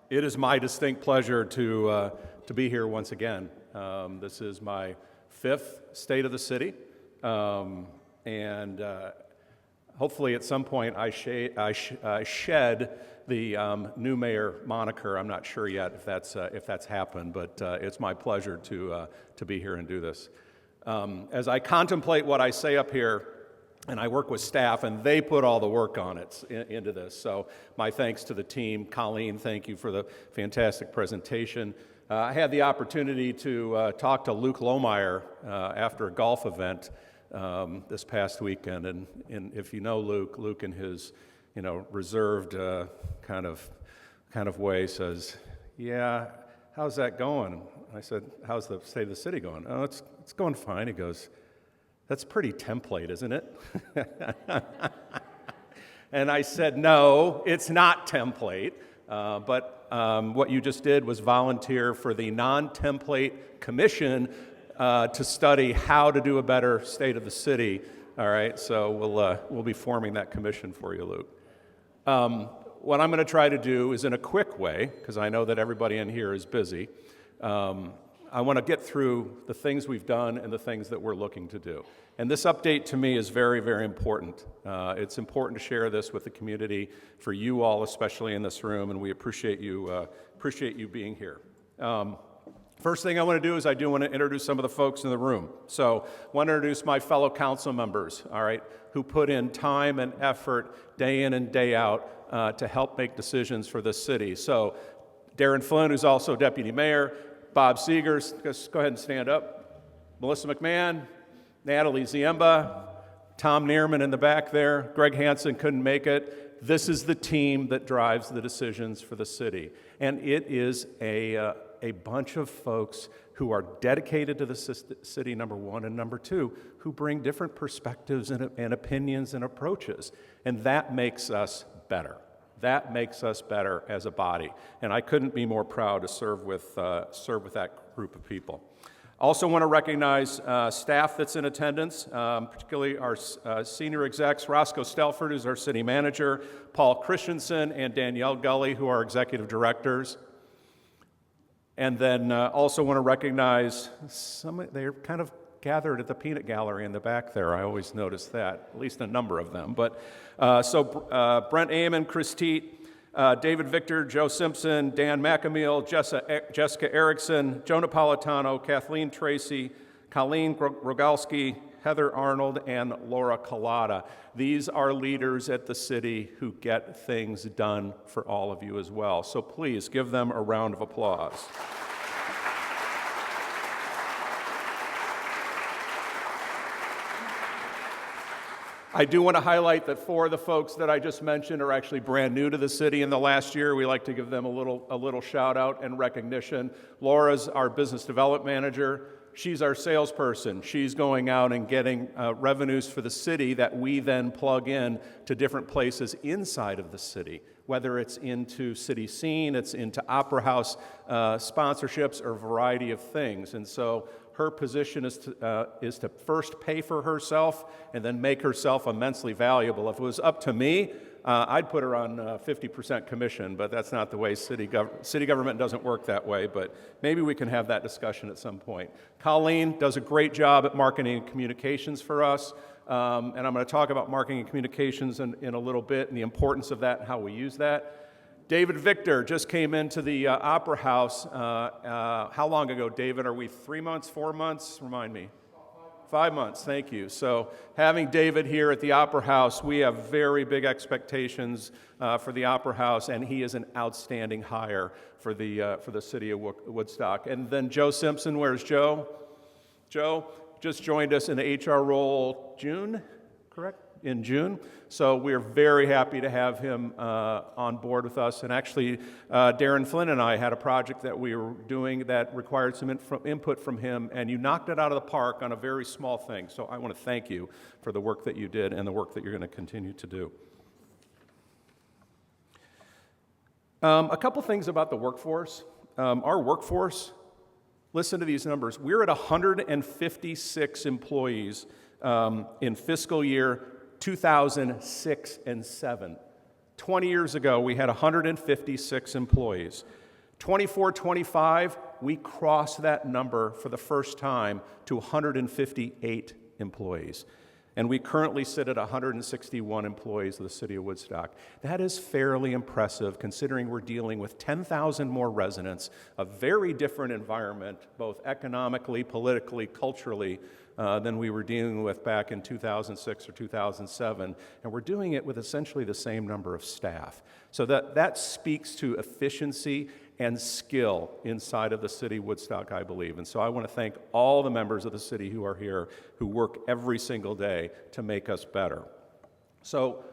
It is my distinct pleasure to be here once again. This is my fifth State of the City, and hopefully at some point I shed the new mayor moniker. I'm not sure yet if that's happened, but it's my pleasure to be here and do this. As I contemplate what I say up here, and I work with staff, and they put all the work on it into this. So my thanks to the team. Colleen, thank you for the fantastic presentation. I had the opportunity to talk to Luke Lohmeyer after a golf event this past weekend, and if you know Luke in his reserved kind of way says, "Yeah, how's that going?" I said, "How's the state of the city going?" "Oh, it's going fine." He goes, "That's pretty template, isn't it?" And I said, "No, it's not template, but what you just did was volunteer for the non-template commission to study how to do a better state of the city." All right, so we'll be forming that commission for you, Luke. What I'm going to try to do is in a quick way, because I know that everybody in here is busy. I want to get through the things we've done and the things that we're looking to do. And this update to me is very, very important. It's important to share this with the community, for you all, especially in this room, and we appreciate you being here. First thing I want to do is I do want to introduce some of the folks in the room. So I want to introduce my fellow council members, all right, who put in time and effort day in and day out to help make decisions for this city. So Darren Flynn, who's also deputy mayor, Bob Seegers, just go ahead and stand up. Melissa McMahon, Natalie Ziemba, Tom Neerman in the back there. Greg Hansen couldn't make it. This is the team that drives the decisions for the city. And it is a bunch of folks who are dedicated to the city, number one, and number two, who bring different perspectives and opinions and approaches. And that makes us better. That makes us better as a body, and I couldn't be more proud to serve with that group of people. Also want to recognize staff that's in attendance, particularly our senior execs, Roscoe Stelford, who's our city manager, Paul Christensen, and Danielle Gully, who are executive directors. And then also want to recognize they're kind of gathered at the peanut gallery in the back there. I always notice that, at least a number of them. But Brent Amon, Chris Teat, David Victor, Joe Simpson, Dan McAmeal, Jessica Erickson, Joe Napolitano, Kathleen Tracy, Colleen Rogalski, Heather Arnold, and Laura Collada. These are leaders at the city who get things done for all of you as well. So please give them a round of applause. I do want to highlight that four of the folks that I just mentioned are actually brand new to the city in the last year. We like to give them a little shout out and recognition. Laura's our business development manager. She's our salesperson. She's going out and getting revenues for the city that we then plug in to different places inside of the city, whether it's into city scene, it's into opera house sponsorships, or a variety of things. And so her position is to first pay for herself and then make herself immensely valuable. If it was up to me, I'd put her on 50% commission, but that's not the way city government doesn't work that way, but maybe we can have that discussion at some point. Colleen does a great job at marketing and communications for us, and I'm going to talk about marketing and communications in a little bit and the importance of that and how we use that. David Victor just came into the Opera House. How long ago, David? Are we 3 months, 4 months? Remind me. 5 months, thank you. So having David here at the Opera House, we have very big expectations for the Opera House, and he is an outstanding hire for the City of Woodstock. And then Joe Simpson, where's Joe? Joe just joined us in the HR role June, correct? In June. So we're very happy to have him on board with us. And actually, Darren Flynn and I had a project that we were doing that required some input from him, and you knocked it out of the park on a very small thing. So I want to thank you for the work that you did and the work that you're going to continue to do. A couple things about the workforce. Our workforce, listen to these numbers. We're at 156 employees in fiscal year 2006 and 7. 20 years ago, we had 156 employees. 24-25, we crossed that number for the first time to 158 employees. And we currently sit at 161 employees of the City of Woodstock. That is fairly impressive considering we're dealing with 10,000 more residents, a very different environment, both economically, politically, culturally, than we were dealing with back in 2006 or 2007. And we're doing it with essentially the same number of staff. So that speaks to efficiency and skill inside of the City of Woodstock, I believe. And so I want to thank all the members of the city who are here, who work every single day to make us better. So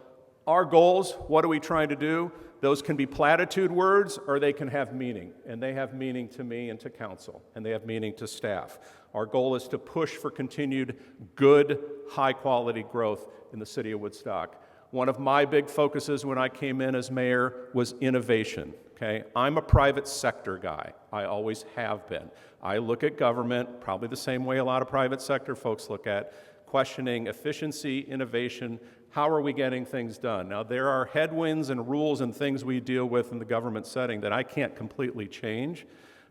our goals, what are we trying to do? Those can be platitude words or they can have meaning. And they have meaning to me and to council, and they have meaning to staff. Our goal is to push for continued good, high-quality growth in the City of Woodstock. One of my big focuses when I came in as mayor was innovation. Okay, I'm a private sector guy. I always have been. I look at government probably the same way a lot of private sector folks look at, questioning efficiency, innovation, how are we getting things done? Now, there are headwinds and rules and things we deal with in the government setting that I can't completely change,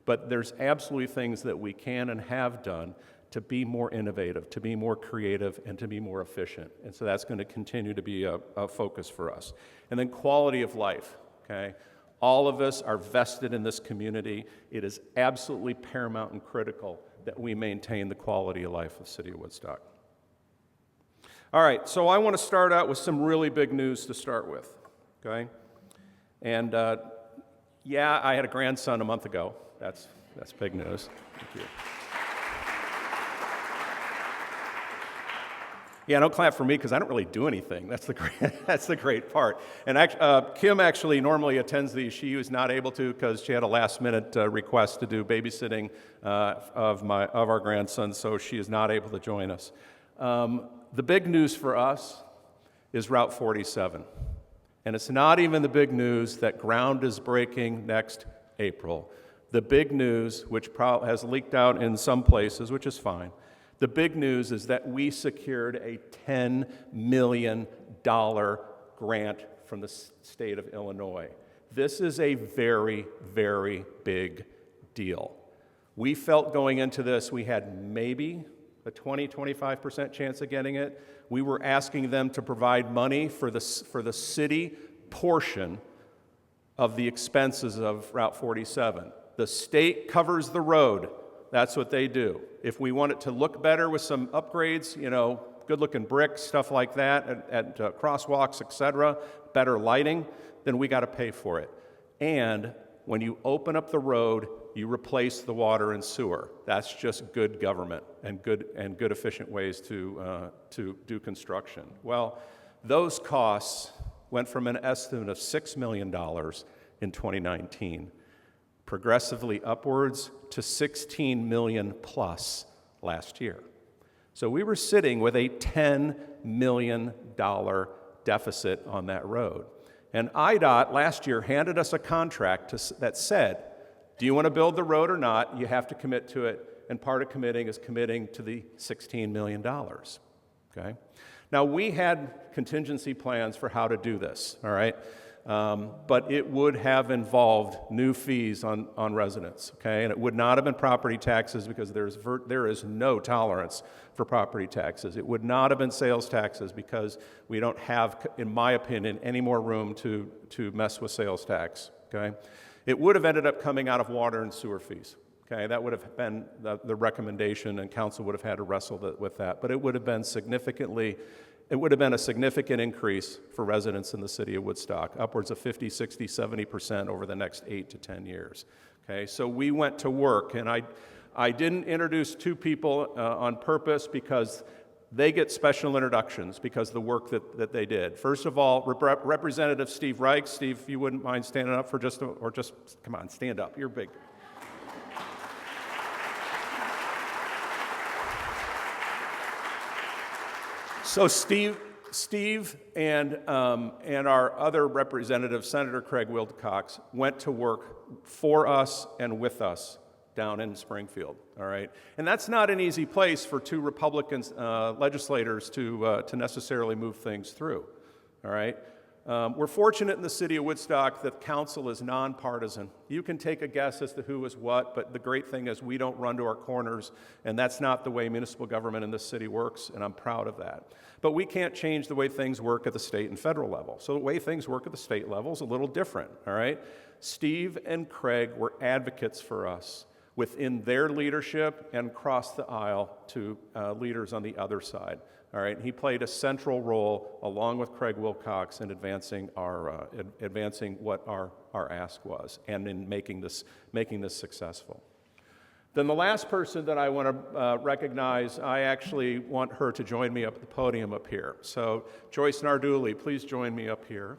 but there's absolutely things that we can and have done to be more innovative, to be more creative, and to be more efficient. And so that's going to continue to be a focus for us. And then quality of life, okay? All of us are vested in this community. It is absolutely paramount and critical that we maintain the quality of life of the City of Woodstock. All right, so I want to start out with some really big news to start with, okay? And yeah, I had a grandson a month ago. That's big news. Thank you. Yeah, don't clap for me because I don't really do anything. That's the great part. And Kim actually normally attends these. She was not able to because she had a last-minute request to do babysitting of our grandson, so she is not able to join us. The big news for us is Route 47. And it's not even the big news that ground is breaking next April. The big news, which has leaked out in some places, which is fine, the big news is that we secured a $10 million grant from the state of Illinois. This is a very, very big deal. We felt going into this we had maybe a 20-25% chance of getting it. We were asking them to provide money for the city portion of the expenses of Route 47. The state covers the road. That's what they do. If we want it to look better with some upgrades, good-looking bricks, stuff like that, at crosswalks, etc., better lighting, then we got to pay for it. And when you open up the road, you replace the water and sewer. That's just good government and good efficient ways to do construction. Well, those costs went from an estimate of $6 million in 2019 progressively upwards to $16 million plus last year. So we were sitting with a $10 million deficit on that road. And IDOT last year handed us a contract that said, do you want to build the road or not? You have to commit to it. And part of committing is committing to the $16 million. Okay? Now, we had contingency plans for how to do this, all right? But it would have involved new fees on residents, okay? And it would not have been property taxes because there is no tolerance for property taxes. It would not have been sales taxes because we don't have, in my opinion, any more room to mess with sales tax, okay? It would have ended up coming out of water and sewer fees, okay? That would have been the recommendation, and council would have had to wrestle with that. But it would have been a significant increase for residents in the city of Woodstock, upwards of 50, 60, 70% over the next 8 to 10 years. Okay, so we went to work, and I didn't introduce two people on purpose because they get special introductions because of the work that they did. First of all, Representative Steve Reich. Steve, if you wouldn't mind standing up for come on, stand up. You're big. So Steve and our other representative, Senator Craig Wilcox, went to work for us and with us down in Springfield, all right? And that's not an easy place for two Republican legislators to necessarily move things through, all right? We're fortunate in the City of Woodstock that council is nonpartisan. You can take a guess as to who is what, but the great thing is we don't run to our corners, and that's not the way municipal government in this city works, and I'm proud of that. But we can't change the way things work at the state and federal level. So the way things work at the state level is a little different, all right? Steve and Craig were advocates for us within their leadership and across the aisle to leaders on the other side. All right, he played a central role along with Craig Wilcox in advancing what our ask was and in making this successful. Then the last person that I want to recognize, I actually want her to join me up at the podium up here. So Joyce Narduli, please join me up here.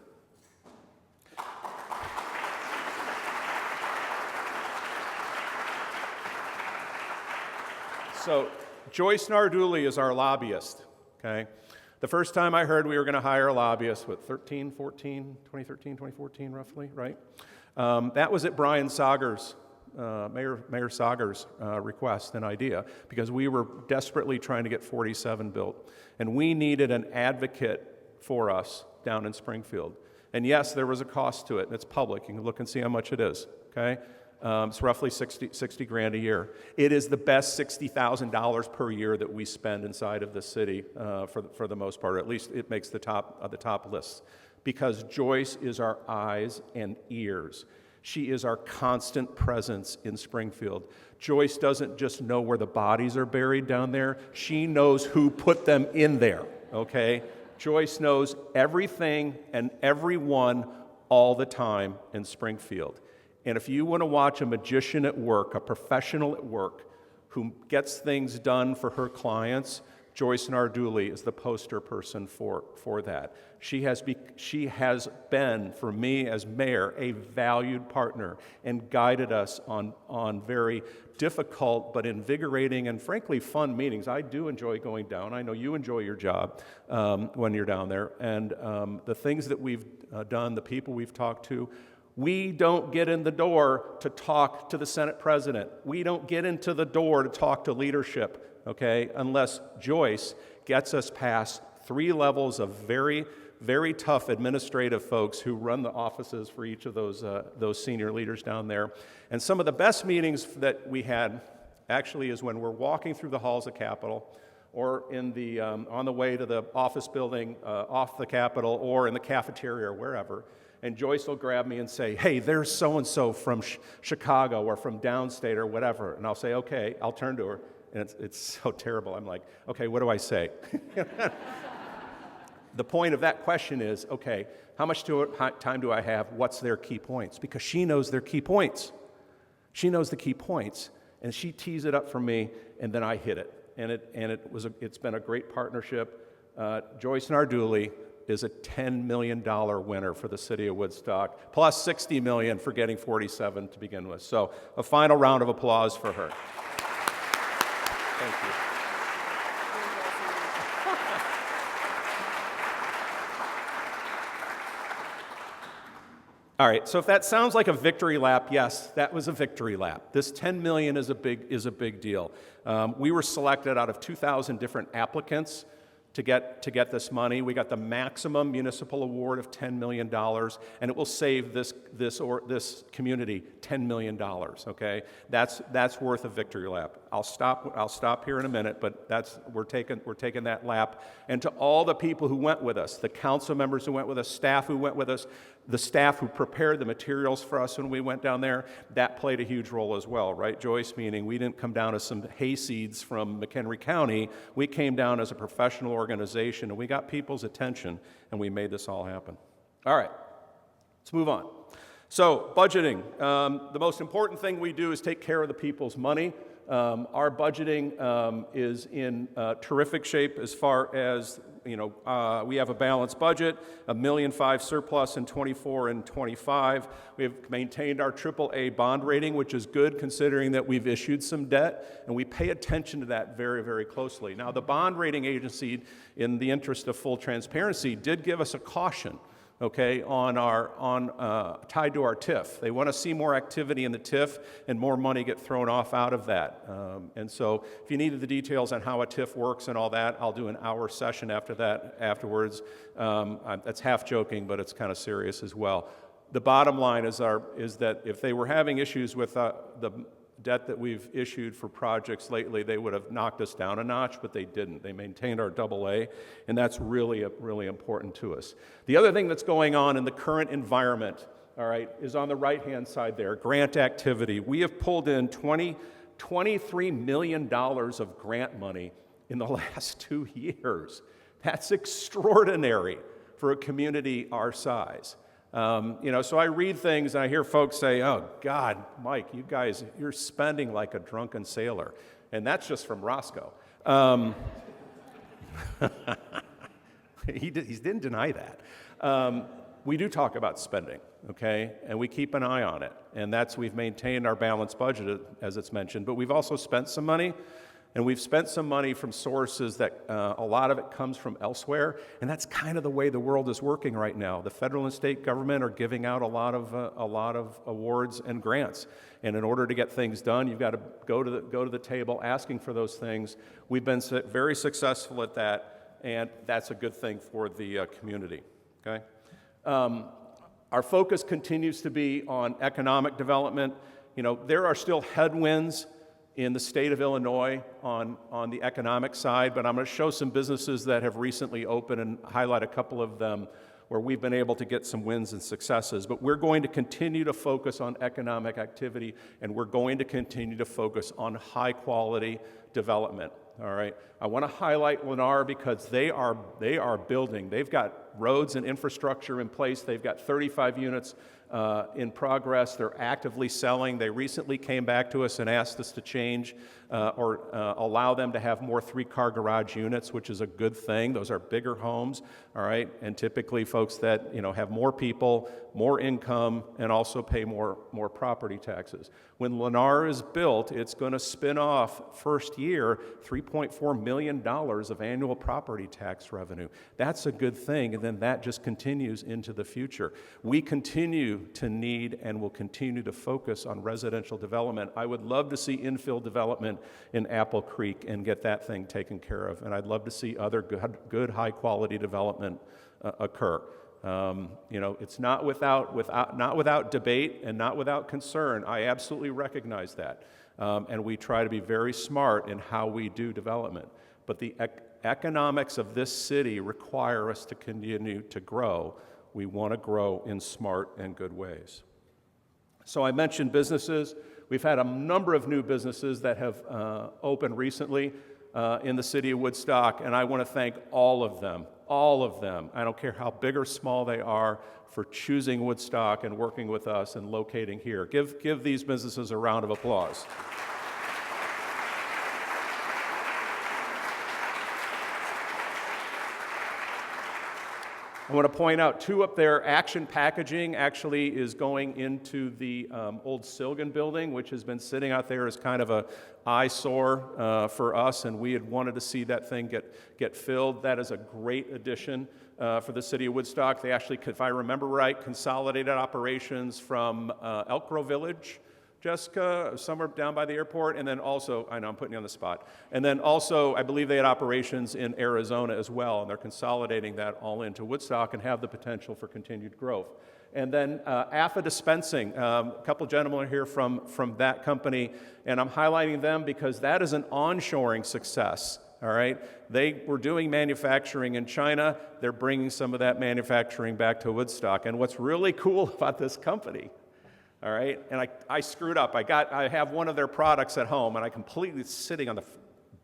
So Joyce Narduli is our lobbyist. Okay. The first time I heard we were going to hire a lobbyist, 2014 roughly, right? That was at Brian Sager's, Mayor Sager's request and idea, because we were desperately trying to get 47 built. And we needed an advocate for us down in Springfield. And yes, there was a cost to it, and it's public. You can look and see how much it is, okay? It's roughly 60 grand a year. It is the best $60,000 per year that we spend inside of the city for the most part, or at least it makes the top lists, because Joyce is our eyes and ears. She is our constant presence in Springfield. Joyce doesn't just know where the bodies are buried down there. She knows who put them in there, okay? Joyce knows everything and everyone all the time in Springfield. And if you want to watch a magician at work, a professional at work, who gets things done for her clients, Joyce Narduli is the poster person for that. She has been, for me as mayor, a valued partner and guided us on very difficult but invigorating and frankly fun meetings. I do enjoy going down. I know you enjoy your job when you're down there. And the things that we've done, the people we've talked to, we don't get in the door to talk to the Senate president. We don't get into the door to talk to leadership, okay, unless Joyce gets us past 3 levels of very, very tough administrative folks who run the offices for each of those senior leaders down there. And some of the best meetings that we had actually is when we're walking through the halls of Capitol, or on the way to the office building off the Capitol, or in the cafeteria or wherever. And Joyce will grab me and say, hey, there's so-and-so from Chicago or from downstate or whatever. And I'll say, okay, I'll turn to her. And it's so terrible. I'm like, okay, what do I say? The point of that question is, okay, how much time do I have? What's their key points? Because she knows their key points. She knows the key points, and she tees it up for me, and then I hit it. And it's been a great partnership. Joyce Narduli is a $10 million winner for the City of Woodstock, plus $60 million for getting 47 to begin with. So a final round of applause for her. Thank you. All right, so if that sounds like a victory lap, yes, that was a victory lap. This $10 million is a big deal. We were selected out of 2,000 different applicants to get this money. We got the maximum municipal award of $10 million, and it will save this community $10 million. Okay, that's worth a victory lap. I'll stop here in a minute, but we're taking that lap. And to all the people who went with us, the council members who went with us, staff who went with us, the staff who prepared the materials for us when we went down there, that played a huge role as well, right, Joyce? Meaning we didn't come down as some hayseeds from McHenry County. We came down as a professional organization, and we got people's attention, and we made this all happen. All right, let's move on. So, budgeting. The most important thing we do is take care of the people's money. Our budgeting is in terrific shape as far as, we have a balanced budget, $1.5 million surplus in 24 and 25. We have maintained our AAA bond rating, which is good considering that we've issued some debt, and we pay attention to that very, very closely. Now, the bond rating agency, in the interest of full transparency, did give us a caution. okay, tied to our TIF. They want to see more activity in the TIF and more money get thrown off out of that. And so if you needed the details on how a TIF works and all that, I'll do an hour session afterwards. That's half joking, but it's kind of serious as well. The bottom line is that if they were having issues with the debt that we've issued for projects lately, they would have knocked us down a notch, but they didn't. They maintained our AA, and that's really important to us. The other thing that's going on in the current environment, all right, is on the right-hand side there, grant activity. We have pulled in $23 million of grant money in the last 2 years. That's extraordinary for a community our size. So I read things and I hear folks say, oh, God, Mike, you're spending like a drunken sailor. And that's just from Roscoe. He didn't deny that. We do talk about spending, okay? And we keep an eye on it. And we've maintained our balanced budget, as it's mentioned. But we've also spent some money. And we've spent some money from sources that a lot of it comes from elsewhere, and that's kind of the way the world is working right now. The federal and state government are giving out a lot of awards and grants, and in order to get things done, you've got to go to the table asking for those things. We've been very successful at that, and that's a good thing for the community. Okay, our focus continues to be on economic development. There are still headwinds in the state of Illinois on the economic side, but I'm going to show some businesses that have recently opened and highlight a couple of them where we've been able to get some wins and successes. But we're going to continue to focus on economic activity, and we're going to continue to focus on high-quality development. All right. I want to highlight Lennar because they are building. They've got roads and infrastructure in place. They've got 35 units in progress. They're actively selling. They recently came back to us and asked us to change or allow them to have more 3-car garage units, which is a good thing. Those are bigger homes, all right, and typically folks that have more people, more income, and also pay more property taxes. When Lennar is built, it's going to spin off first year $3.4 million of annual property tax revenue. That's a good thing, and then that just continues into the future. We continue to need and will continue to focus on residential development. I would love to see infill development in Apple Creek and get that thing taken care of, and I'd love to see other good high-quality development occur. It's not without debate and not without concern. I absolutely recognize that, and we try to be very smart in how we do development. But the economics of this city require us to continue to grow. We want to grow in smart and good ways. So I mentioned businesses. We've had a number of new businesses that have opened recently in the city of Woodstock, and I want to thank all of them. I don't care how big or small they are, for choosing Woodstock and working with us and locating here. Give these businesses a round of applause. I want to point out, too, up there, Action Packaging actually is going into the old Silgan building, which has been sitting out there as kind of a eyesore for us, and we had wanted to see that thing get filled. That is a great addition for the city of Woodstock. They actually, if I remember right, consolidated operations from Elk Grove Village, Jessica, somewhere down by the airport, and then also, I know I'm putting you on the spot, and then also I believe they had operations in Arizona as well, and they're consolidating that all into Woodstock and have the potential for continued growth. And then AFA Dispensing, a couple gentlemen are here from that company, and I'm highlighting them because that is an onshoring success. All right, they were doing manufacturing in China. They're bringing some of that manufacturing back to Woodstock. And what's really cool about this company, all right, and I screwed up. I have one of their products at home, and I completely sitting on the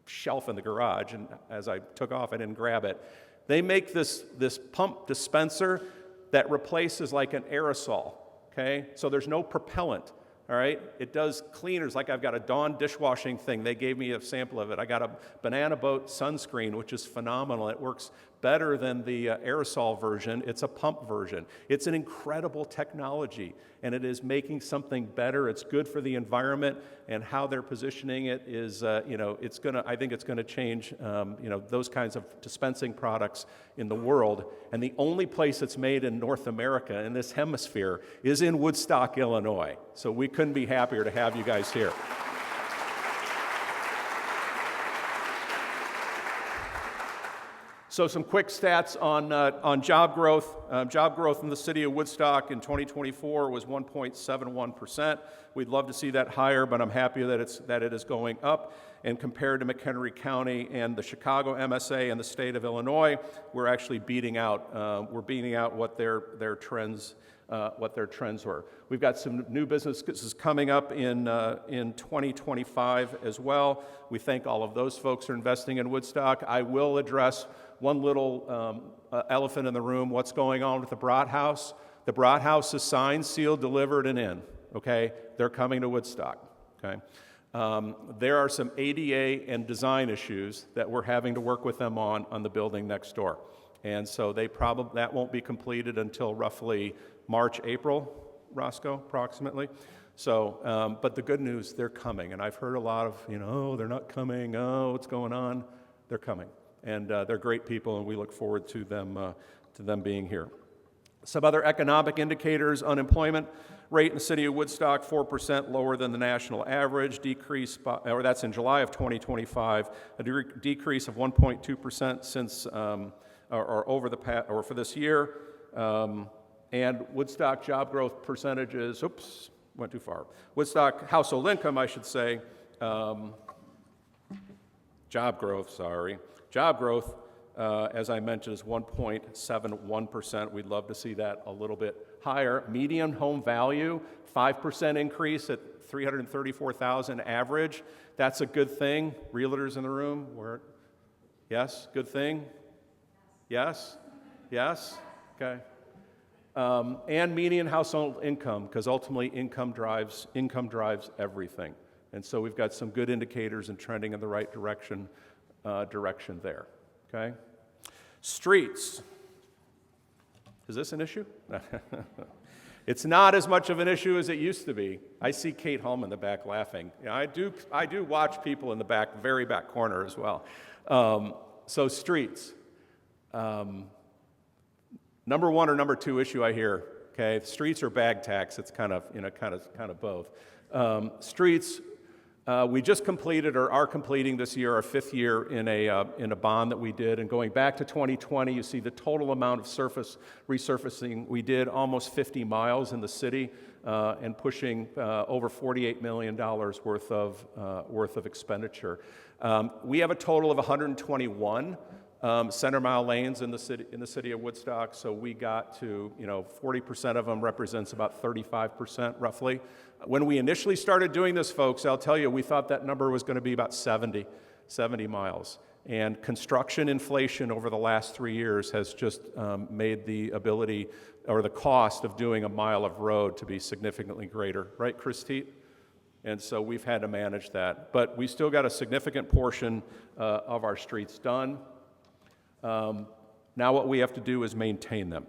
shelf in the garage, and as I took off, I didn't grab it. They make this pump dispenser that replaces like an aerosol, okay? So there's no propellant, all right? It does cleaners, like I've got a Dawn dishwashing thing. They gave me a sample of it. I got a Banana Boat sunscreen, which is phenomenal. It works better than the aerosol version. It's a pump version. It's an incredible technology, and it is making something better. It's good for the environment, and how they're positioning it is, it's gonna. I think it's gonna change, those kinds of dispensing products in the world. And the only place it's made in North America, in this hemisphere, is in Woodstock, Illinois. So we couldn't be happier to have you guys here. So some quick stats on job growth. Job growth in the city of Woodstock in 2024 was 1.71%. We'd love to see that higher, but I'm happy that it is going up. And compared to McHenry County and the Chicago MSA and the state of Illinois, we're actually beating out what their trends were. We've got some new businesses coming up in 2025 as well. We thank all of those folks who are investing in Woodstock. I will address one little elephant in the room, what's going on with the Brat House. The Brat House is signed, sealed, delivered, and in, okay? They're coming to Woodstock, okay? There are some ADA and design issues that we're having to work with them on the building next door. And so that won't be completed until roughly March, April, Roscoe, approximately. So, but the good news, they're coming. And I've heard a lot of, oh, they're not coming, oh, what's going on? They're coming. And they're great people, and we look forward to them being here. Some other economic indicators: unemployment rate in the city of Woodstock, 4% lower than the national average, that's in July of 2025, a decrease of 1.2% since, for this year. And Woodstock job growth percentages, went too far. Woodstock household income, I should say, job growth, as I mentioned, is 1.71%. We'd love to see that a little bit higher. Median home value, 5% increase at $334,000 average. That's a good thing. Realtors in the room? Yes, good thing? Yes? Yes? Okay. And median household income, because ultimately income drives everything. And so we've got some good indicators and trending in the right direction there. Okay? Streets. Is this an issue? It's not as much of an issue as it used to be. I see Kate Holm in the back laughing. I do watch people in the very back corner as well. So streets. Number one or number two issue I hear. Okay, streets or bag tax. It's kind of both. Streets. We just completed or are completing this year our 5th year in a bond that we did. And going back to 2020, you see the total amount of surface resurfacing. We did almost 50 miles in the city and pushing over $48 million worth of expenditure. We have a total of 121 center mile lanes in the city of Woodstock. So we got to 40% of them represents about 35% roughly. When we initially started doing this, folks, I'll tell you, we thought that number was going to be about 70 miles. And construction inflation over the last 3 years has just made the ability or the cost of doing a mile of road to be significantly greater. Right, Christine? And so we've had to manage that. But we still got a significant portion of our streets done. Now what we have to do is maintain them.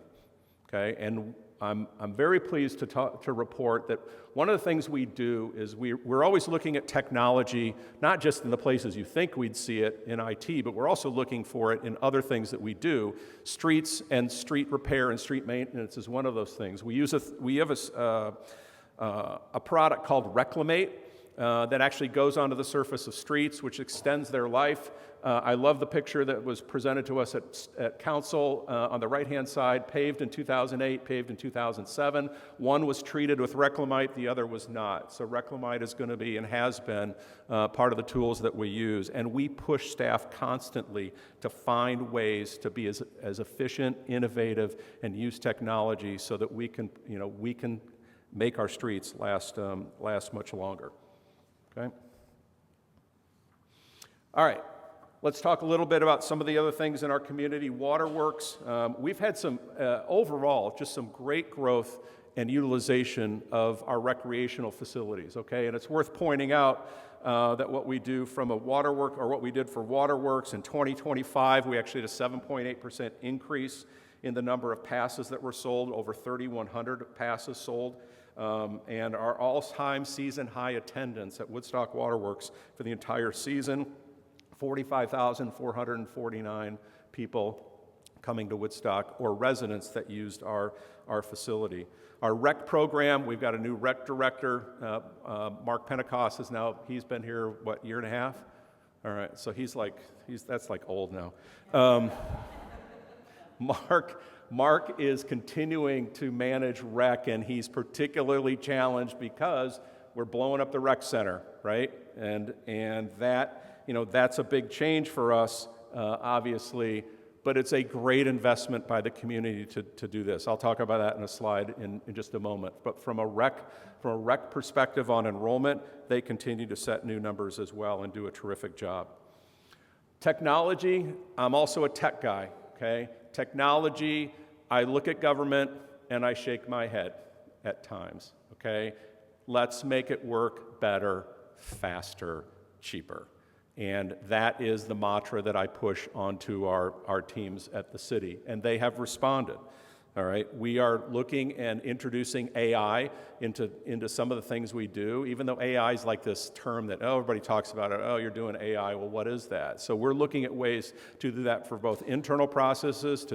Okay? And I'm very pleased to report that one of the things we do is we're always looking at technology, not just in the places you think we'd see it in IT, but we're also looking for it in other things that we do. Streets and street repair and street maintenance is one of those things. We have a product called Reclamate that actually goes onto the surface of streets, which extends their life. I love the picture that was presented to us at council on the right-hand side, paved in 2008, paved in 2007. One was treated with Reclamite, the other was not. So Reclamite is going to be and has been part of the tools that we use. And we push staff constantly to find ways to be as efficient, innovative, and use technology so that we can make our streets last much longer. Okay? All right. Let's talk a little bit about some of the other things in our community. Waterworks. We've had some, overall, just some great growth and utilization of our recreational facilities, okay? And it's worth pointing out, that what we do from a waterwork, or what we did for waterworks in 2025, we actually had a 7.8% increase in the number of passes that were sold, over 3,100 passes sold, and our all-time season high attendance at Woodstock Waterworks for the entire season, 45,449 people coming to Woodstock, or residents that used our facility. Our rec program, we've got a new rec director. Mark Pentecost he's been here, what, year and a half? All right, so that's like old now. Mark is continuing to manage rec, and he's particularly challenged because we're blowing up the rec center, right? And that, that's a big change for us, obviously, but it's a great investment by the community to do this. I'll talk about that in a slide in just a moment. But from a rec perspective on enrollment, they continue to set new numbers as well and do a terrific job. Technology, I'm also a tech guy, okay? Technology, I look at government and I shake my head at times, okay? Let's make it work better, faster, cheaper. And that is the mantra that I push onto our teams at the city, and they have responded. All right, we are looking and introducing AI into some of the things we do, even though AI is like this term that, everybody talks about it, you're doing AI, well, what is that? So we're looking at ways to do that for both internal processes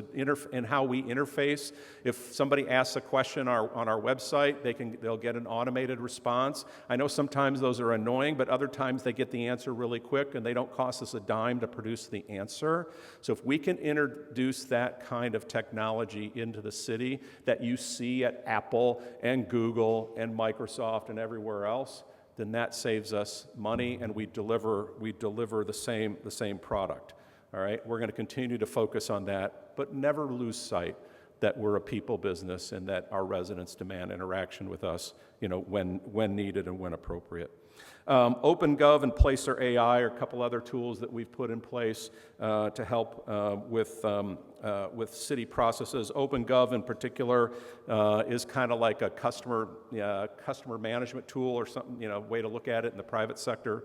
and how we interface. If somebody asks a question on our website, they'll get an automated response. I know sometimes those are annoying, but other times they get the answer really quick and they don't cost us a dime to produce the answer. So if we can introduce that kind of technology into the city that you see at Apple and Google and Microsoft and everywhere else, then that saves us money, and we deliver the same product. All right, we're going to continue to focus on that, but never lose sight that we're a people business and that our residents demand interaction with us, when needed and when appropriate. OpenGov and Placer AI are a couple other tools that we've put in place to help with city processes. OpenGov in particular is kind of like a customer management tool or something, way to look at it in the private sector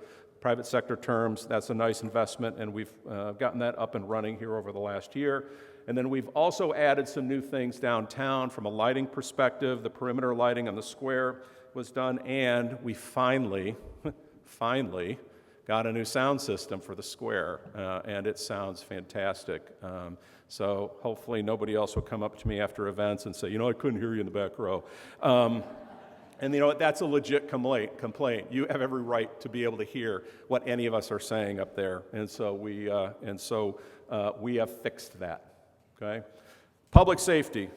terms. That's a nice investment, and we've gotten that up and running here over the last year. And then we've also added some new things downtown from a lighting perspective. The perimeter lighting on the square was done, and we finally got a new sound system for the square, and it sounds fantastic. So hopefully nobody else will come up to me after events and say, I couldn't hear you in the back row. And that's a legit complaint. You have every right to be able to hear what any of us are saying up there, and so we have fixed that. Okay. Public safety,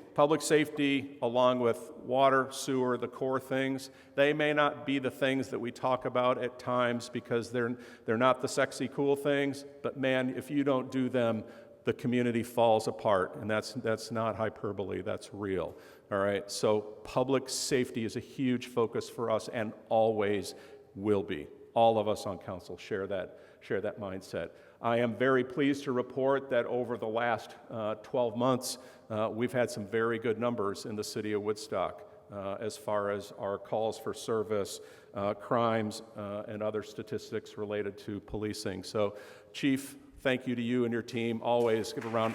along with water, sewer, the core things, they may not be the things that we talk about at times because they're not the sexy, cool things, but man, if you don't do them, the community falls apart, and that's not hyperbole, that's real. All right, so public safety is a huge focus for us and always will be. All of us on council share that mindset. I am very pleased to report that over the last 12 months, we've had some very good numbers in the city of Woodstock as far as our calls for service, crimes, and other statistics related to policing. So, Chief, thank you to you and your team. Always give a round.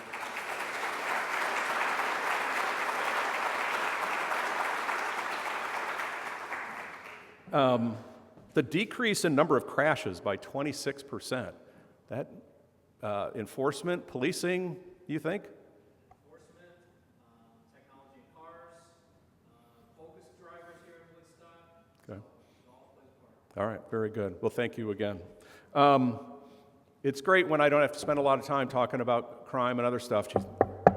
The decrease in number of crashes by 26%. That enforcement, policing, you think? Enforcement, technology in cars, focused drivers here in Woodstock. Okay. So it all plays a part. All right, very good. Well, thank you again. It's great when I don't have to spend a lot of time talking about crime and other stuff. Just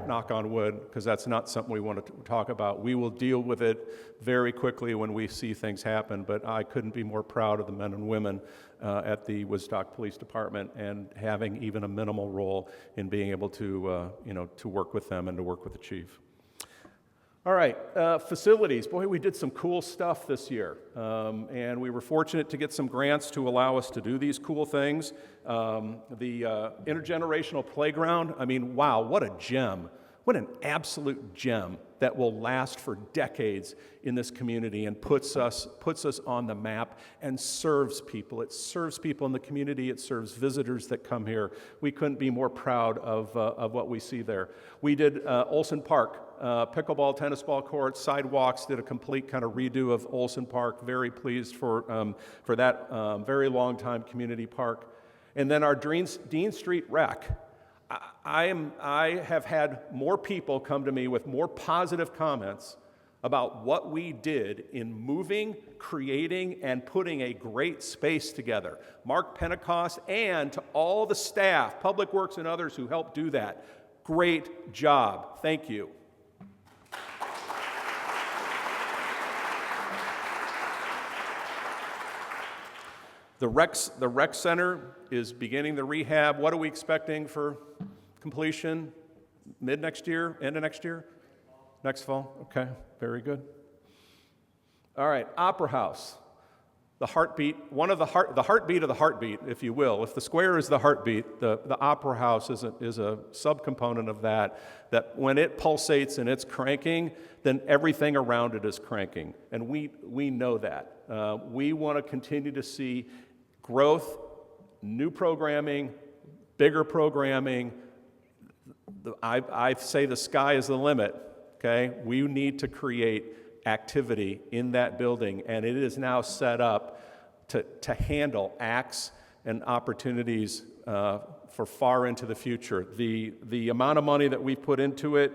knock on wood, because that's not something we want to talk about. We will deal with it very quickly when we see things happen, but I couldn't be more proud of the men and women at the Woodstock Police Department and having even a minimal role in being able to work with them and to work with the chief. All right, facilities. Boy, we did some cool stuff this year, and we were fortunate to get some grants to allow us to do these cool things. The intergenerational playground, I mean, wow, what a gem. What an absolute gem that will last for decades in this community and puts us on the map and serves people. It serves people in the community. It serves visitors that come here. We couldn't be more proud of what we see there. We did Olson Park, pickleball, tennis ball courts, sidewalks, did a complete kind of redo of Olson Park. Very pleased for that very long time community park. And then our Dean Street Rec. I have had more people come to me with more positive comments about what we did in moving, creating, and putting a great space together. Mark Pentecost, and to all the staff, Public Works and others who helped do that. Great job. Thank you. The rec center is beginning the rehab. What are we expecting for completion? Mid next year? End of next year? Next fall? Okay, very good. All right, Opera House. The heartbeat, the heartbeat of the heartbeat, if you will. If the square is the heartbeat, the Opera House is a subcomponent of that when it pulsates and it's cranking, then everything around it is cranking. And we know that. We want to continue to see growth, new programming, bigger programming. I say the sky is the limit, okay? We need to create activity in that building, and it is now set up to handle acts and opportunities for far into the future. The amount of money that we put into it,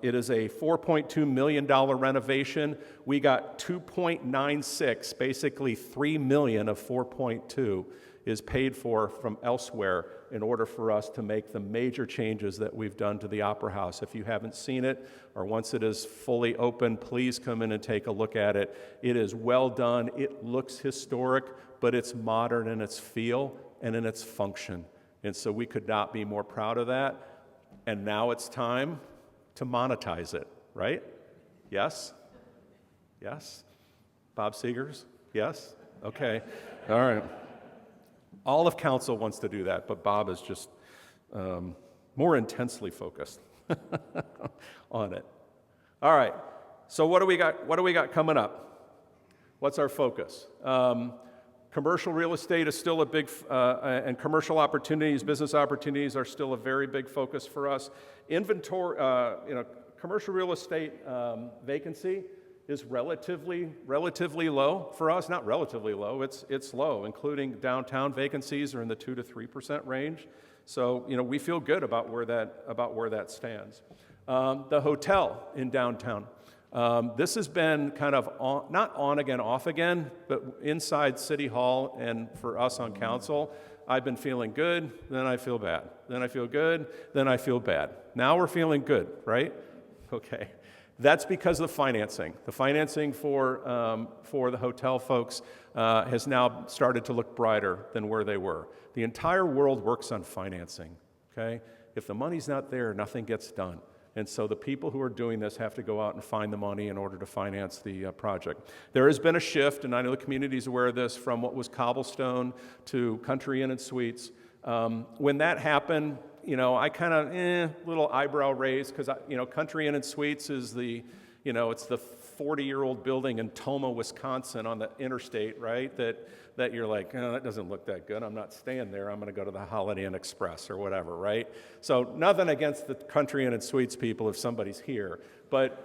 it is a $4.2 million renovation. We got 2.96, basically $3 million of 4.2 is paid for from elsewhere in order for us to make the major changes that we've done to the Opera House. If you haven't seen it, or once it is fully open, please come in and take a look at it. It is well done. It looks historic, but it's modern in its feel and in its function. And so we could not be more proud of that. And now it's time to monetize it, right? Yes? Yes? Bob Seegers? Yes? Okay. All right. All of council wants to do that, but Bob is just more intensely focused on it. All right. So what do we got? What do we got coming up? What's our focus? Commercial real estate is still a big, and commercial opportunities, business opportunities are still a very big focus for us. Inventory, commercial real estate vacancy is relatively low for us. Not relatively low, it's low, including downtown vacancies are in the 2 to 3% range. So we feel good about where that stands. The hotel in downtown. This has been kind of not on again, off again, but inside City Hall and for us on council, I've been feeling good, then I feel bad. Then I feel good, then I feel bad. Now we're feeling good, right? Okay. That's because of the financing. The financing for the hotel folks has now started to look brighter than where they were. The entire world works on financing, okay? If the money's not there, nothing gets done. And so the people who are doing this have to go out and find the money in order to finance the project. There has been a shift, and I know the community is aware of this, from what was cobblestone to country inn and suites. When that happened, I kind of, little eyebrow raise, because, country inn and suites is it's the 40-year-old building in Toma, Wisconsin on the interstate, right? That you're like, that doesn't look that good. I'm not staying there. I'm going to go to the Holiday Inn Express or whatever, right? So nothing against the country inn and suites people if somebody's here. But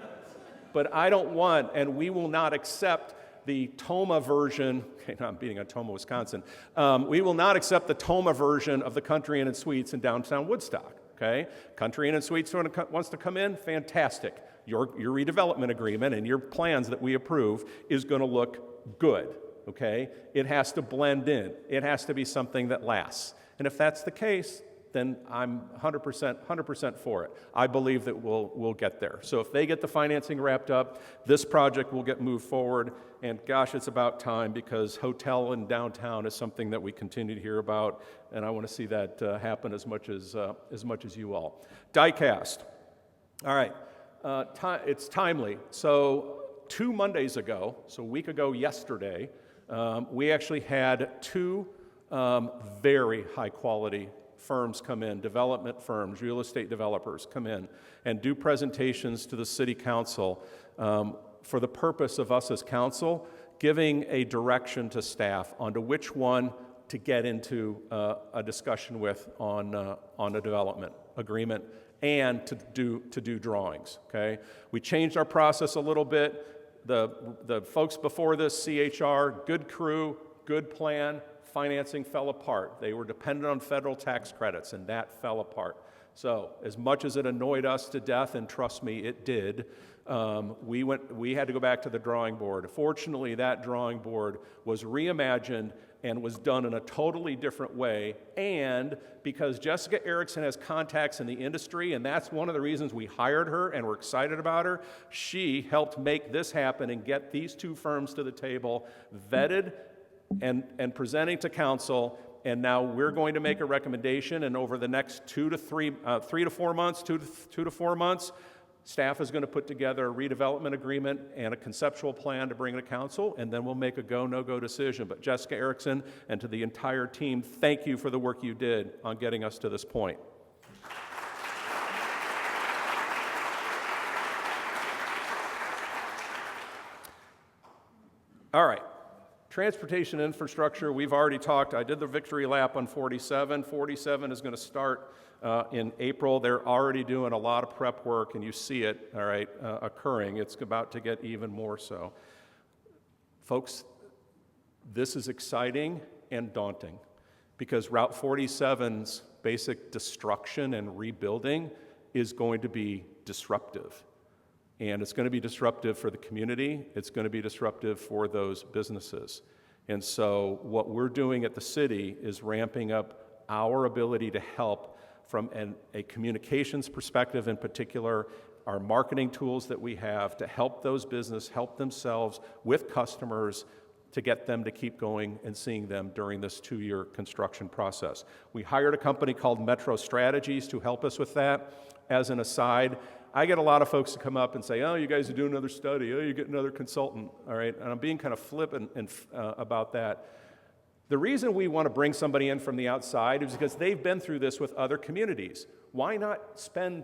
I don't want, and we will not accept the Toma version, okay, no, I'm beating on Toma, Wisconsin. We will not accept the Toma version of the country inn and suites in downtown Woodstock, okay? Country inn and suites wants to come in, fantastic. Your redevelopment agreement and your plans that we approve is going to look good, okay? It has to blend in. It has to be something that lasts. And if that's the case, then I'm 100% for it. I believe that we'll get there. So if they get the financing wrapped up, this project will get moved forward. And gosh, it's about time, because hotel in downtown is something that we continue to hear about, and I want to see that happen as much as you all. Diecast. All right. It's timely. So 2 Mondays ago, so a week ago yesterday, we actually had 2 very high-quality firms come in, development firms, real estate developers come in and do presentations to the city council for the purpose of us as council giving a direction to staff onto which one to get into a discussion with on a development agreement and to do drawings, okay? We changed our process a little bit. The folks before this, CHR, good crew, good plan, financing fell apart. They were dependent on federal tax credits, and that fell apart. So as much as it annoyed us to death, and trust me, it did, we had to go back to the drawing board. Fortunately, that drawing board was reimagined and was done in a totally different way, and because Jessica Erickson has contacts in the industry, and that's one of the reasons we hired her and we're excited about her, she helped make this happen and get these two firms to the table, vetted and presenting to council, and now we're going to make a recommendation, and over the next 2 to 4 months, staff is going to put together a redevelopment agreement and a conceptual plan to bring to council, and then we'll make a go, no-go decision. But Jessica Erickson and to the entire team, thank you for the work you did on getting us to this point. All right. Transportation infrastructure, we've already talked. I did the victory lap on 47. 47 is going to start in April. They're already doing a lot of prep work, and you see it, all right, occurring. It's about to get even more so. Folks, this is exciting and daunting because Route 47's basic destruction and rebuilding is going to be disruptive. And it's going to be disruptive for the community. It's going to be disruptive for those businesses. And so what we're doing at the city is ramping up our ability to help from a communications perspective in particular, our marketing tools that we have to help those businesses help themselves with customers to get them to keep going and seeing them during this 2-year construction process. We hired a company called Metro Strategies to help us with that. As an aside, I get a lot of folks to come up and say, oh, you guys are doing another study, oh, you get another consultant, all right? And I'm being kind of flippant about that. The reason we want to bring somebody in from the outside is because they've been through this with other communities. Why not spend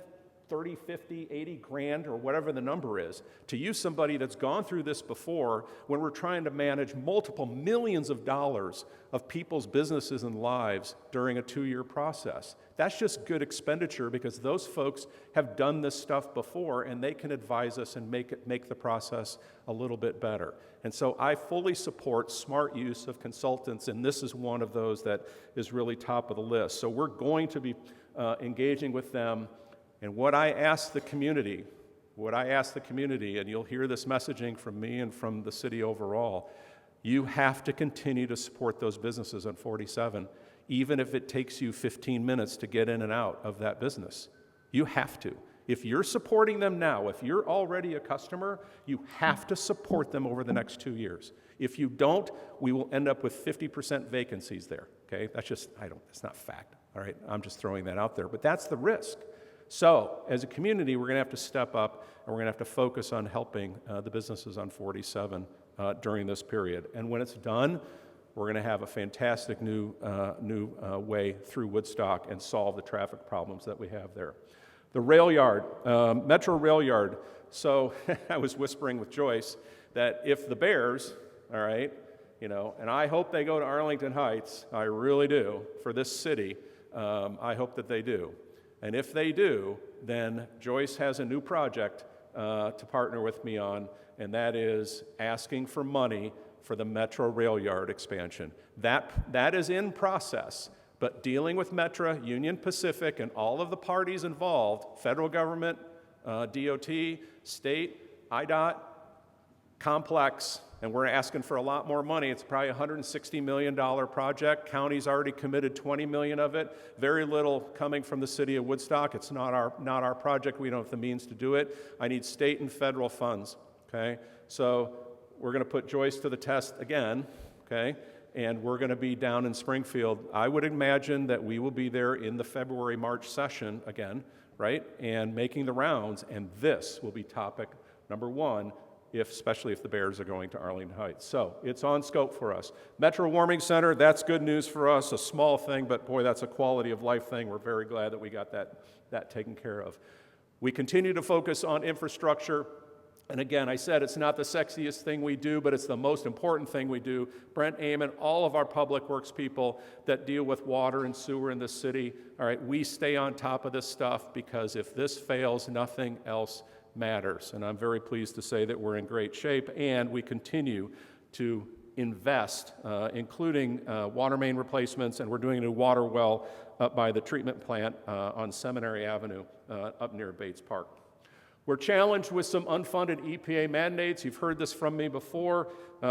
30, 50, 80 grand or whatever the number is to use somebody that's gone through this before when we're trying to manage multiple millions of dollars of people's businesses and lives during a 2-year process? That's just good expenditure because those folks have done this stuff before and they can advise us and make the process a little bit better. And so I fully support smart use of consultants, and this is one of those that is really top of the list. So we're going to be engaging with them. And what I ask the community, and you'll hear this messaging from me and from the city overall, you have to continue to support those businesses on 47, even if it takes you 15 minutes to get in and out of that business. You have to. If you're supporting them now, if you're already a customer, you have to support them over the next 2 years. If you don't, we will end up with 50% vacancies there, okay? It's not fact, all right? I'm just throwing that out there, but that's the risk. So, as a community, we're going to have to step up, and we're going to have to focus on helping the businesses on 47 during this period. And when it's done, we're going to have a fantastic new way through Woodstock and solve the traffic problems that we have there. The rail yard, Metro Rail Yard. So I was whispering with Joyce that if the Bears, all right, and I hope they go to Arlington Heights, I really do, for this city, I hope that they do. And if they do, then Joyce has a new project to partner with me on, and that is asking for money for the Metro Rail Yard expansion. That is in process, but dealing with Metro, Union Pacific, and all of the parties involved, federal government, DOT, state, IDOT, complex, and we're asking for a lot more money. It's probably a $160 million project. County's already committed $20 million of it. Very little coming from the City of Woodstock. It's not our project. We don't have the means to do it. I need state and federal funds, okay? So we're going to put Joyce to the test again, okay? And we're going to be down in Springfield. I would imagine that we will be there in the February-March session again, right? And making the rounds, and this will be topic number one especially if the Bears are going to Arlington Heights. So it's on scope for us. Metro Warming Center, that's good news for us, a small thing, but boy, that's a quality of life thing. We're very glad that we got that taken care of. We continue to focus on infrastructure. And again, I said it's not the sexiest thing we do, but it's the most important thing we do. Brent Amon, all of our public works people that deal with water and sewer in this city, all right, we stay on top of this stuff because if this fails, nothing else matters. And I'm very pleased to say that we're in great shape, and we continue to invest, including water main replacements, and we're doing a new water well up by the treatment plant on Seminary Avenue up near Bates Park. We're challenged with some unfunded EPA mandates. You've heard this from me before.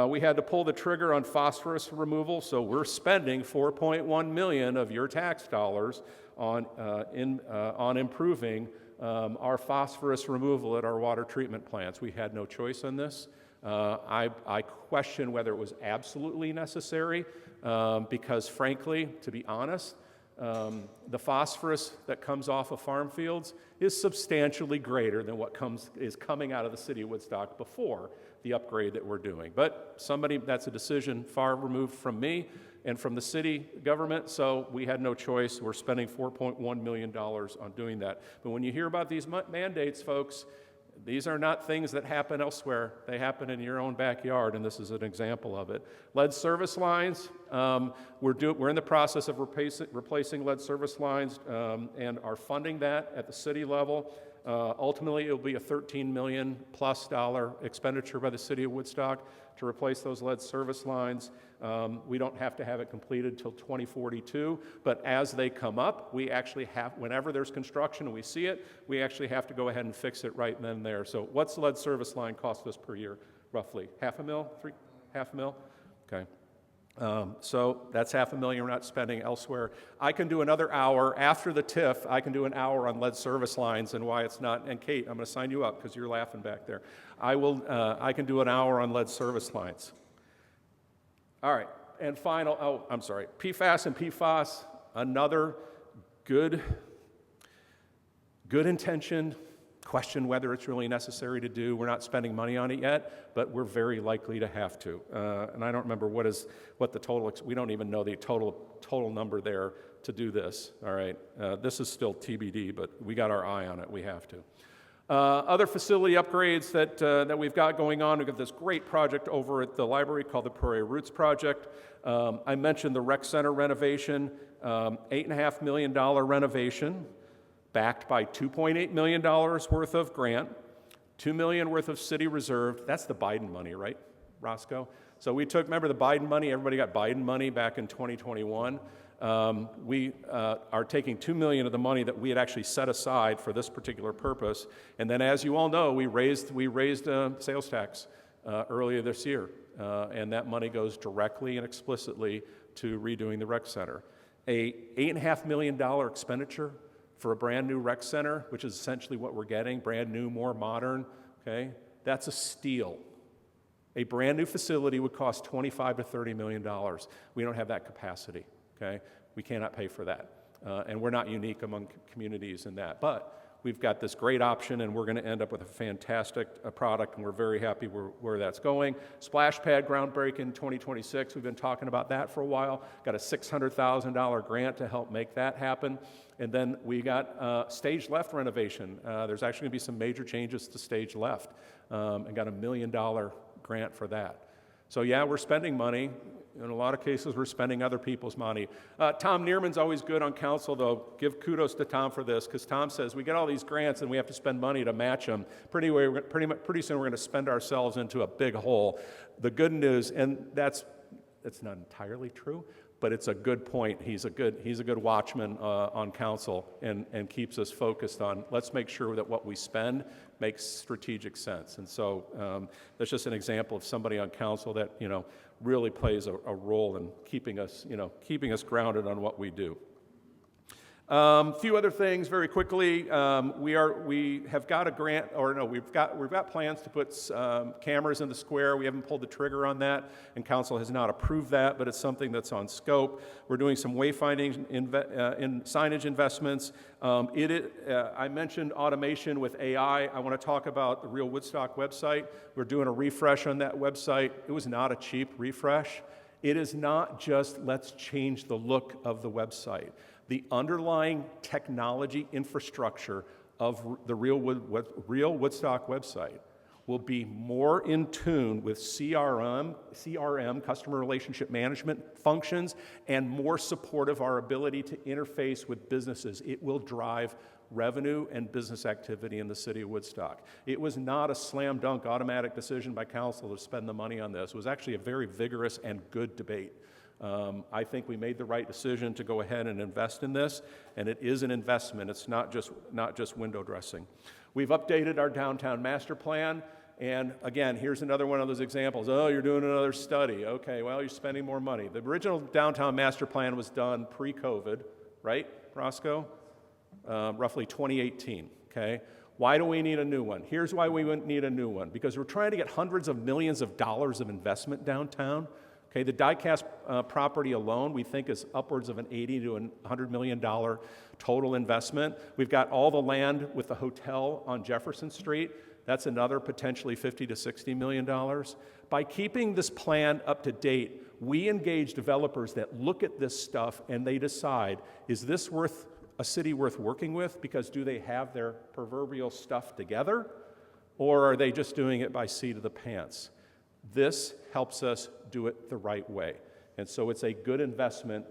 We had to pull the trigger on phosphorus removal, so we're spending $4.1 million of your tax dollars on improving our phosphorus removal at our water treatment plants. We had no choice on this. I question whether it was absolutely necessary because, frankly, to be honest, the phosphorus that comes off of farm fields is substantially greater than what is coming out of the city of Woodstock before the upgrade that we're doing. But that's a decision far removed from me and from the city government, so we had no choice. We're spending $4.1 million on doing that. But when you hear about these mandates, folks, these are not things that happen elsewhere. They happen in your own backyard, and this is an example of it. Lead service lines, we're in the process of replacing lead service lines and are funding that at the city level. Ultimately, it will be a $13 million plus expenditure by the city of Woodstock to replace those lead service lines. We don't have to have it completed till 2042, but as they come up, we actually have, whenever there's construction and we see it, we actually have to go ahead and fix it right then and there. So what's the lead service line cost us per year, roughly? $500,000? $500,000? Okay. So that's $500,000 we're not spending elsewhere. I can do another hour after the TIF. I can do an hour on lead service lines and why it's not. And Kate, I'm going to sign you up because you're laughing back there. I can do an hour on lead service lines. All right, and PFAS and PFOS. Another good intention. Question whether it's really necessary to do. We're not spending money on it yet, but we're very likely to have to. And I don't remember what the total. We don't even know the total number there to do this. All right, this is still TBD, but we got our eye on it. We have to. Other facility upgrades that we've got going on. We've got this great project over at the library called the Peoria Roots Project. I mentioned the rec center renovation, $8.5 million renovation, backed by $2.8 million worth of grant, $2 million worth of city reserved. That's the Biden money, right, Roscoe? So remember the Biden money? Everybody got Biden money back in 2021. We are taking $2 million of the money that we had actually set aside for this particular purpose. And then, as you all know, we raised sales tax earlier this year. And that money goes directly and explicitly to redoing the rec center. A $8.5 million expenditure for a brand new rec center, which is essentially what we're getting, brand new, more modern, okay? That's a steal. A brand new facility would cost $25 to $30 million. We don't have that capacity, okay? We cannot pay for that. And we're not unique among communities in that. But we've got this great option, and we're going to end up with a fantastic product, and we're very happy where that's going. Splash pad groundbreak in 2026. We've been talking about that for a while. Got a $600,000 grant to help make that happen. And then we got stage left renovation. There's actually going to be some major changes to stage left, and got a $1 million grant for that. So yeah, we're spending money. In a lot of cases, we're spending other people's money. Tom Neerman's always good on council, though. Give kudos to Tom for this, because Tom says we get all these grants and we have to spend money to match them. Pretty soon we're going to spend ourselves into a big hole. The good news, and that's not entirely true, but it's a good point. He's a good watchman on council and keeps us focused on let's make sure that what we spend makes strategic sense. And so that's just an example of somebody on council that really plays a role in keeping us grounded on what we do. Few other things very quickly. We have got a grant, or no, we've got plans to put cameras in the square. We haven't pulled the trigger on that, and council has not approved that, but it's something that's on scope. We're doing some wayfinding in signage investments. I mentioned automation with AI. I want to talk about the Real Woodstock website. We're doing a refresh on that website. It was not a cheap refresh. It is not just let's change the look of the website. The underlying technology infrastructure of the Real Woodstock website will be more in tune with CRM, customer relationship management functions, and more supportive of our ability to interface with businesses. It will drive revenue and business activity in the city of Woodstock. It was not a slam dunk automatic decision by council to spend the money on this. It was actually a very vigorous and good debate. I think we made the right decision to go ahead and invest in this, and it is an investment. It's not just window dressing. We've updated our downtown master plan, and again, here's another one of those examples. Oh, you're doing another study. Okay, well, you're spending more money. The original downtown master plan was done pre-COVID, right, Roscoe? Roughly 2018, okay? Why do we need a new one? Here's why we need a new one. Because we're trying to get hundreds of millions of dollars of investment downtown. Okay, the diecast property alone, we think, is upwards of an $80 to $100 million total investment. We've got all the land with the hotel on Jefferson Street. That's another potentially $50 to $60 million. By keeping this plan up to date, we engage developers that look at this stuff and they decide, is this worth a city worth working with? Because do they have their proverbial stuff together? Or are they just doing it by seat of the pants? This helps us do it the right way. And so it's a good investment.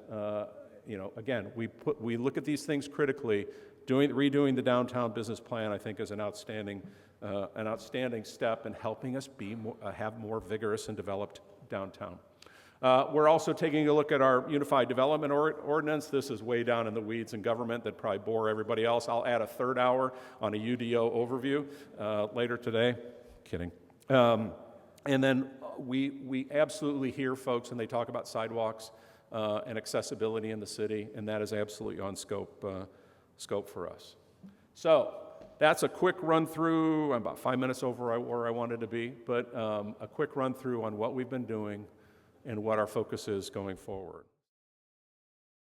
Again, we look at these things critically. Redoing the downtown business plan, I think, is an outstanding step in helping us have more vigorous and developed downtown. We're also taking a look at our Unified Development Ordinance. This is way down in the weeds in government that probably bore everybody else. I'll add a third hour on a UDO overview later today. Kidding. And then we absolutely hear folks, and they talk about sidewalks and accessibility in the city, and that is absolutely on scope for us. So that's a quick run through. I'm about 5 minutes over where I wanted to be, but a quick run through on what we've been doing and what our focus is going forward.